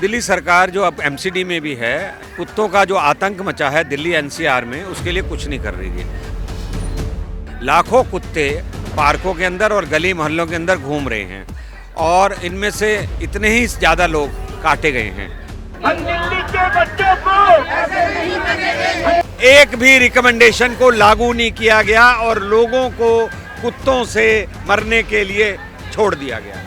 दिल्ली सरकार जो अब एमसीडी में भी है, कुत्तों का जो आतंक मचा है दिल्ली एनसीआर में, उसके लिए कुछ नहीं कर रही है। लाखों कुत्ते पार्कों के अंदर और गली मोहल्लों के अंदर घूम रहे हैं और इनमें से इतने ही ज़्यादा लोग काटे गए हैं। हम दिल्ली के बच्चों को ऐसे नहीं बनेंगे। एक भी रिकमेंडेशन को लागू नहीं किया गया और लोगों को कुत्तों से मरने के लिए छोड़ दिया गया।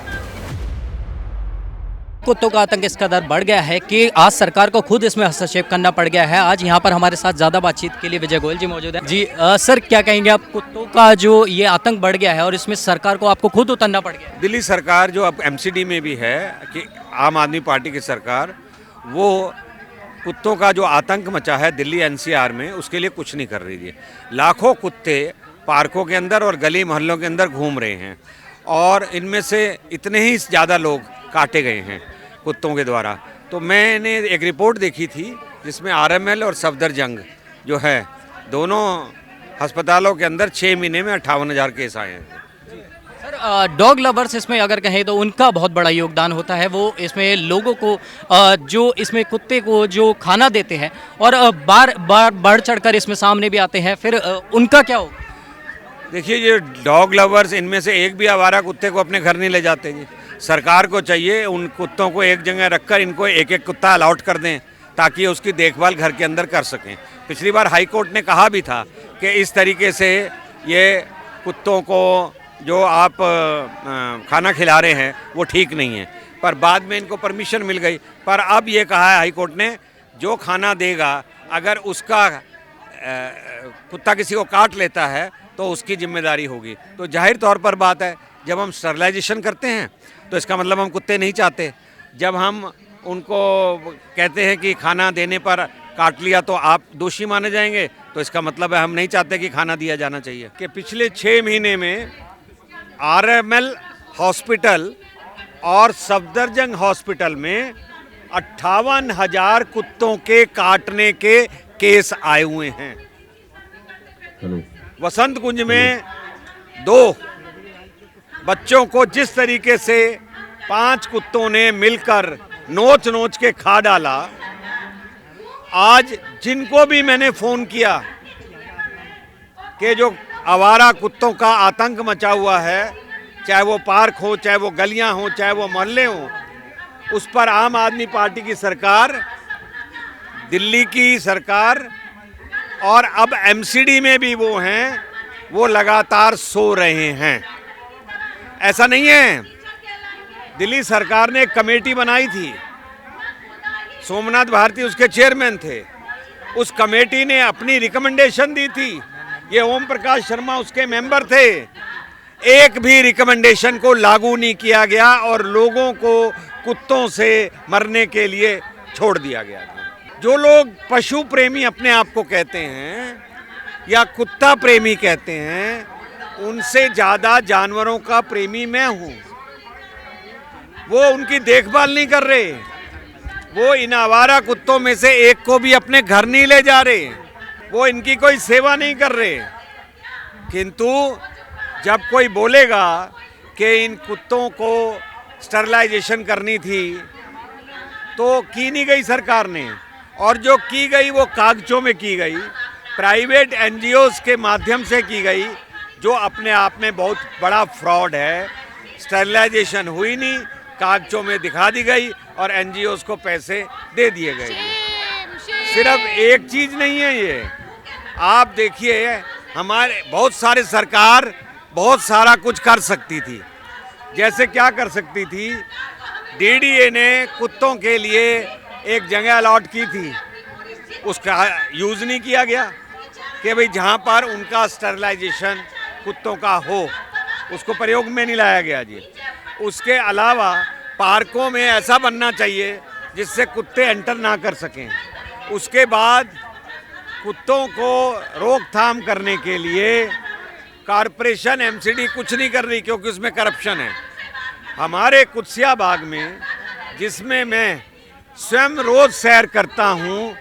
कुत्तों का आतंक इस कदर बढ़ गया है कि आज सरकार को खुद इसमें हस्तक्षेप करना पड़ गया है। आज यहाँ पर हमारे साथ ज़्यादा बातचीत के लिए विजय गोयल जी मौजूद है। जी सर, क्या कहेंगे आप, कुत्तों का जो ये आतंक बढ़ गया है और इसमें सरकार को आपको खुद उतरना पड़ गया है। दिल्ली सरकार जो अब एमसीडी में भी है कि आम आदमी पार्टी की सरकार, वो कुत्तों का जो आतंक मचा है दिल्ली एनसीआर में, उसके लिए कुछ नहीं कर रही है। लाखों कुत्ते पार्कों के अंदर और गली मोहल्लों के अंदर घूम रहे हैं और इनमें से इतने ही ज़्यादा लोग काटे गए हैं कुत्तों के द्वारा। तो मैंने एक रिपोर्ट देखी थी जिसमें आरएमएल और सफदरजंग जो है, दोनों अस्पतालों के अंदर 6 महीने में 58,000 केस आए हैं। सर, डॉग लवर्स इसमें अगर कहें तो उनका बहुत बड़ा योगदान होता है। वो इसमें लोगों को जो इसमें कुत्ते को जो खाना देते हैं और बार बार बढ़ चढ़कर इसमें सामने भी आते हैं, फिर उनका क्या होगा? देखिए, ये डॉग लवर्स, इनमें से एक भी आवारा कुत्ते को अपने घर नहीं ले जाते जी। सरकार को चाहिए उन कुत्तों को एक जगह रखकर इनको एक एक कुत्ता अलॉट कर दें ताकि उसकी देखभाल घर के अंदर कर सकें। पिछली बार हाई कोर्ट ने कहा भी था कि इस तरीके से ये कुत्तों को जो आप खाना खिला रहे हैं वो ठीक नहीं है, पर बाद में इनको परमिशन मिल गई। पर अब ये कहा है हाई कोर्ट ने, जो खाना देगा अगर उसका कुत्ता किसी को काट लेता है तो उसकी जिम्मेदारी होगी। तो जाहिर तौर पर बात है, जब हम स्टरलाइजेशन करते हैं तो इसका मतलब हम कुत्ते नहीं चाहते। जब हम उनको कहते हैं कि खाना देने पर काट लिया तो आप दोषी माने जाएंगे, तो इसका मतलब है हम नहीं चाहते कि खाना दिया जाना चाहिए। कि पिछले 6 महीने में आरएमएल हॉस्पिटल और सफदरजंग हॉस्पिटल में 58,000 कुत्तों के काटने के केस आए हुए हैं। वसंत कुंज में 2 बच्चों को जिस तरीके से 5 कुत्तों ने मिलकर नोच नोच के खा डाला, आज जिनको भी मैंने फ़ोन किया कि जो आवारा कुत्तों का आतंक मचा हुआ है, चाहे वो पार्क हो, चाहे वो गलियां हो, चाहे वो मोहल्ले हों, उस पर आम आदमी पार्टी की सरकार, दिल्ली की सरकार और अब एमसीडी में भी वो हैं, वो लगातार सो रहे हैं। ऐसा नहीं है, दिल्ली सरकार ने एक कमेटी बनाई थी, सोमनाथ भारती उसके चेयरमैन थे। उस कमेटी ने अपनी रिकमेंडेशन दी थी, ये ओम प्रकाश शर्मा उसके मेंबर थे। एक भी रिकमेंडेशन को लागू नहीं किया गया और लोगों को कुत्तों से मरने के लिए छोड़ दिया गया। जो लोग पशु प्रेमी अपने आप को कहते हैं या कुत्ता प्रेमी कहते हैं, उनसे ज़्यादा जानवरों का प्रेमी मैं हूँ। वो उनकी देखभाल नहीं कर रहे, वो इन आवारा कुत्तों में से एक को भी अपने घर नहीं ले जा रहे, वो इनकी कोई सेवा नहीं कर रहे। किंतु जब कोई बोलेगा कि इन कुत्तों को स्टरलाइजेशन करनी थी, तो की नहीं गई सरकार ने, और जो की गई वो कागजों में की गई, प्राइवेट एनजीओज के माध्यम से की गई, जो अपने आप में बहुत बड़ा फ्रॉड है। स्टरलाइजेशन हुई नहीं, कागजों में दिखा दी गई और एनजीओज को पैसे दे दिए गए। सिर्फ एक चीज़ नहीं है ये, आप देखिए, हमारे बहुत सारे सरकार बहुत सारा कुछ कर सकती थी। जैसे क्या कर सकती थी, डीडीए ने कुत्तों के लिए एक जगह अलॉट की थी, उसका यूज़ नहीं किया गया कि भाई जहाँ पर उनका स्टरलाइजेशन कुत्तों का हो, उसको प्रयोग में नहीं लाया गया जी। उसके अलावा पार्कों में ऐसा बनना चाहिए जिससे कुत्ते एंटर ना कर सकें। उसके बाद कुत्तों को रोकथाम करने के लिए कॉरपोरेशन एमसीडी कुछ नहीं कर रही, क्योंकि उसमें करप्शन है। हमारे कुत्सिया बाग में, जिसमें मैं स्वयं रोज़ सैर करता हूँ,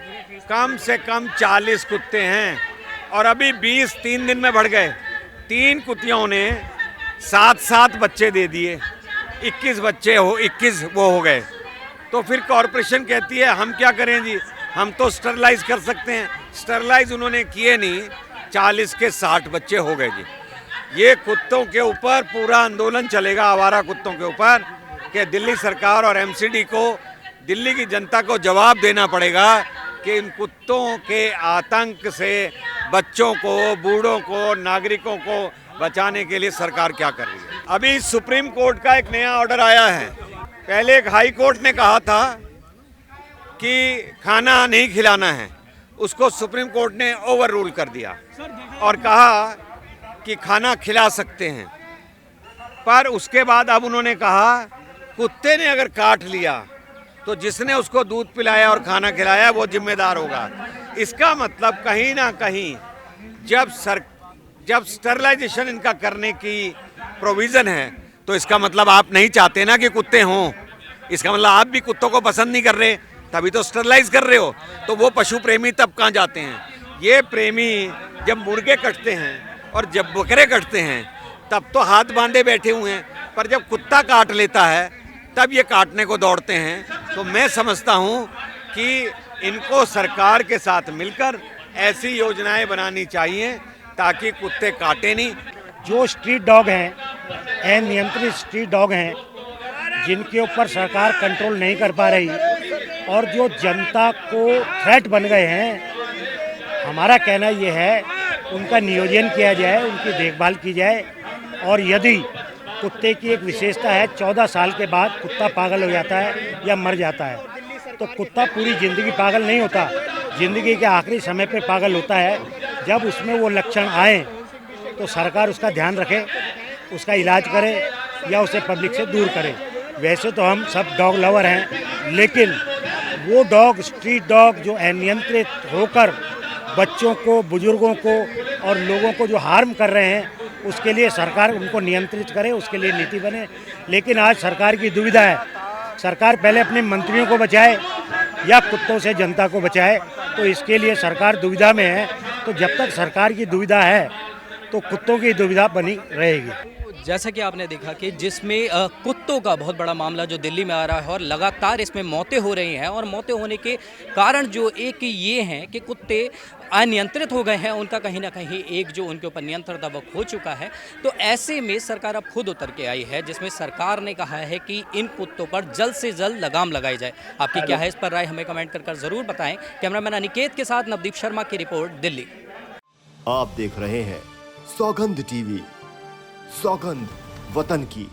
कम से कम 40 कुत्ते हैं और अभी 20 3 दिन में बढ़ गए। 3 कुत्तियों ने 7-7 बच्चे दे दिए, 21 बच्चे 21 वो हो गए। तो फिर कॉरपोरेशन कहती है हम क्या करें जी, हम तो स्टरलाइज कर सकते हैं। स्टरलाइज उन्होंने किए नहीं, 40 के 60 बच्चे हो गए जी। ये कुत्तों के ऊपर पूरा आंदोलन चलेगा, आवारा कुत्तों के ऊपर, कि दिल्ली सरकार और एमसीडी को, दिल्ली की जनता को जवाब देना पड़ेगा कि इन कुत्तों के आतंक से बच्चों को, बूढ़ों को, नागरिकों को बचाने के लिए सरकार क्या कर रही है। अभी सुप्रीम कोर्ट का एक नया ऑर्डर आया है। पहले एक हाई कोर्ट ने कहा था कि खाना नहीं खिलाना है, उसको सुप्रीम कोर्ट ने ओवर रूल कर दिया और कहा कि खाना खिला सकते हैं। पर उसके बाद अब उन्होंने कहा कुत्ते ने अगर काट लिया तो जिसने उसको दूध पिलाया और खाना खिलाया वो जिम्मेदार होगा। इसका मतलब कहीं ना कहीं जब स्टरलाइजेशन इनका करने की प्रोविज़न है तो इसका मतलब आप नहीं चाहते ना कि कुत्ते हों। इसका मतलब आप भी कुत्तों को पसंद नहीं कर रहे, तभी तो स्टरलाइज कर रहे हो। तो वो पशु प्रेमी तब कहाँ जाते हैं? ये प्रेमी जब मुर्गे कटते हैं और जब बकरे कटते हैं तब तो हाथ बांधे बैठे हुए हैं, पर जब कुत्ता काट लेता है तब ये काटने को दौड़ते हैं। तो मैं समझता हूँ कि इनको सरकार के साथ मिलकर ऐसी योजनाएं बनानी चाहिए ताकि कुत्ते काटे नहीं। जो स्ट्रीट डॉग हैं, अनियंत्रित स्ट्रीट डॉग हैं, जिनके ऊपर सरकार कंट्रोल नहीं कर पा रही और जो जनता को थ्रेट बन गए हैं, हमारा कहना ये है उनका नियोजन किया जाए, उनकी देखभाल की जाए। और यदि कुत्ते की एक विशेषता है, 14 साल के बाद कुत्ता पागल हो जाता है या मर जाता है, तो कुत्ता पूरी ज़िंदगी पागल नहीं होता, ज़िंदगी के आखिरी समय पे पागल होता है। जब उसमें वो लक्षण आए तो सरकार उसका ध्यान रखे, उसका इलाज करे या उसे पब्लिक से दूर करे। वैसे तो हम सब डॉग लवर हैं, लेकिन वो डॉग, स्ट्रीट डॉग जो अनियंत्रित होकर बच्चों को, बुजुर्गों को और लोगों को जो हार्म कर रहे हैं, उसके लिए सरकार उनको नियंत्रित करे, उसके लिए नीति बने। लेकिन आज सरकार की दुविधा है, सरकार पहले अपने मंत्रियों को बचाए या कुत्तों से जनता को बचाए। तो इसके लिए सरकार दुविधा में है। तो जब तक सरकार की दुविधा है तो कुत्तों की दुविधा बनी रहेगी। जैसा कि आपने देखा कि जिसमें कुत्तों का बहुत बड़ा मामला जो दिल्ली में आ रहा है और लगातार इसमें मौतें हो रही हैं, और मौतें होने के कारण जो एक ये हैं कि कुत्ते अनियंत्रित हो गए हैं, उनका कहीं ना कहीं एक जो उनके ऊपर नियंत्रण था वो खो चुका है। तो ऐसे में सरकार अब खुद उतर के आई है, जिसमें सरकार ने कहा है कि इन कुत्तों पर जल्द से जल्द लगाम लगाई जाए। आपकी क्या है इस पर राय, हमें कमेंट कर ज़रूर बताएं। कैमरामैन अनिकेत के साथ नवदीप शर्मा की रिपोर्ट, दिल्ली। आप देख रहे हैं सौगंध टीवी, सौगंध वतन की।